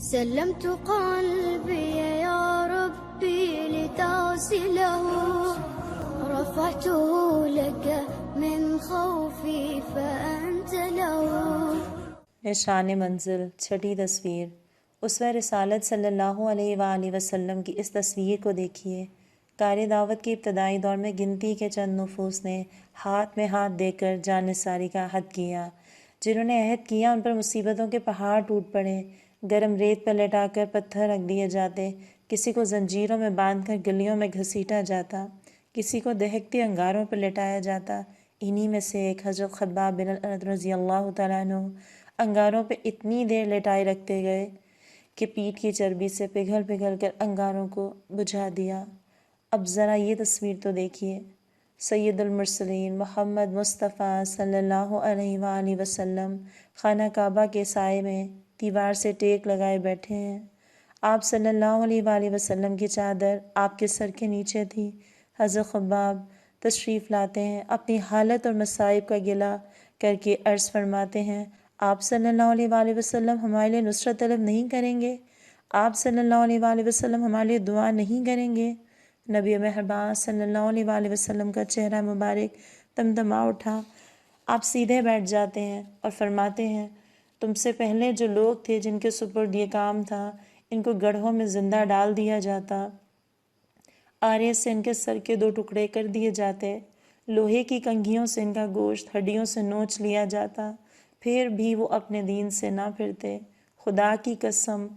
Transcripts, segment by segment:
سلمت قلبي يا ربي لتغسله رفعته لك من خوفي فأنت له۔ نشان منزل، چھٹی تصویر۔ اسوہ رسالت صلی اللہ علیہ وآلہ وسلم کی اس تصویر کو دیکھیے۔ کار دعوت کے ابتدائی دور میں گنتی کے چند نفوس نے ہاتھ میں ہاتھ دے کر جان نثاری کا عہد کیا۔ جنہوں نے عہد کیا ان پر مصیبتوں کے پہاڑ ٹوٹ پڑے، گرم ریت پر لٹا کر پتھر رکھ دیے جاتے، کسی کو زنجیروں میں باندھ کر گلیوں میں گھسیٹا جاتا، کسی کو دہکتے انگاروں پر لٹایا جاتا۔ انہی میں سے ایک حضرت خباب بن الارت رضی اللہ تعالیٰ عنہ انگاروں پہ اتنی دیر لٹائے رکھتے گئے کہ پیٹھ کی چربی سے پگھل پگھل کر انگاروں کو بجھا دیا۔ اب ذرا یہ تصویر تو دیکھیے، سید المرسلین محمد مصطفیٰ صلی اللہ علیہ وآلہ وسلم خانہ کعبہ کے سائے میں دیوار سے ٹیک لگائے بیٹھے ہیں۔ آپ صلی اللہ علیہ وآلہ وسلم کی چادر آپ کے سر کے نیچے تھی۔ حضرت خباب تشریف لاتے ہیں، اپنی حالت اور مصائب کا گلہ کر کے عرض فرماتے ہیں، آپ صلی اللہ علیہ وآلہ وسلم ہمارے لیے نصرت طلب نہیں کریں گے؟ آپ صلی اللہ علیہ وآلہ وسلم ہمارے لیے دعا نہیں کریں گے؟ نبی مہربان صلی اللہ علیہ وآلہ وسلم کا چہرہ مبارک تمتما اٹھا۔ آپ سیدھے بیٹھ جاتے ہیں اور فرماتے ہیں، تم سے پہلے جو لوگ تھے جن کے سپرد یہ کام تھا، ان کو گڑھوں میں زندہ ڈال دیا جاتا، آرے سے ان کے سر کے 2 ٹکڑے کر دیے جاتے، لوہے کی کنگھیوں سے ان کا گوشت ہڈیوں سے نوچ لیا جاتا، پھر بھی وہ اپنے دین سے نہ پھرتے۔ خدا کی قسم،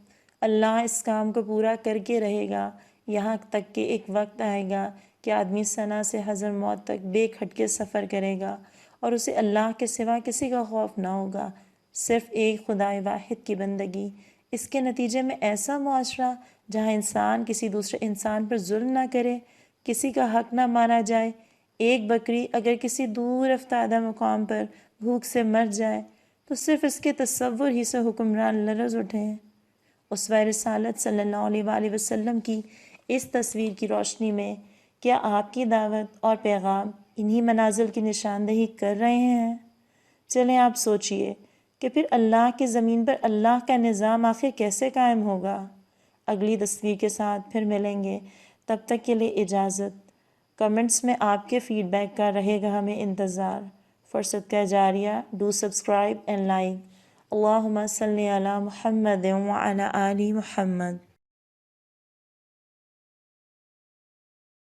اللہ اس کام کو پورا کر کے رہے گا، یہاں تک کہ ایک وقت آئے گا کہ آدمی ثنا سے حضر موت تک بے کھٹکے سفر کرے گا اور اسے اللہ کے سوا کسی کا خوف نہ ہوگا، صرف ایک خدائے واحد کی بندگی۔ اس کے نتیجے میں ایسا معاشرہ جہاں انسان کسی دوسرے انسان پر ظلم نہ کرے، کسی کا حق نہ مارا جائے، ایک بکری اگر کسی دور افتادہ مقام پر بھوک سے مر جائے تو صرف اس کے تصور ہی سے حکمران لرز اٹھیں۔ اسوہ رسالت صلی اللہ علیہ وآلہ وسلم کی اس تصویر کی روشنی میں کیا آپ کی دعوت اور پیغام انہی منازل کی نشاندہی کر رہے ہیں؟ چلیں آپ سوچئے کہ پھر اللہ کی زمین پر اللہ کا نظام آخر کیسے قائم ہوگا؟ اگلی تصویر کے ساتھ پھر ملیں گے، تب تک کے لیے اجازت۔ کمنٹس میں آپ کے فیڈ بیک کا رہے گا ہمیں انتظار۔ فرصت کا جاریہ، ڈو سبسکرائب اینڈ لائک۔ اللہم صلی علی محمد وعلی آل محمد۔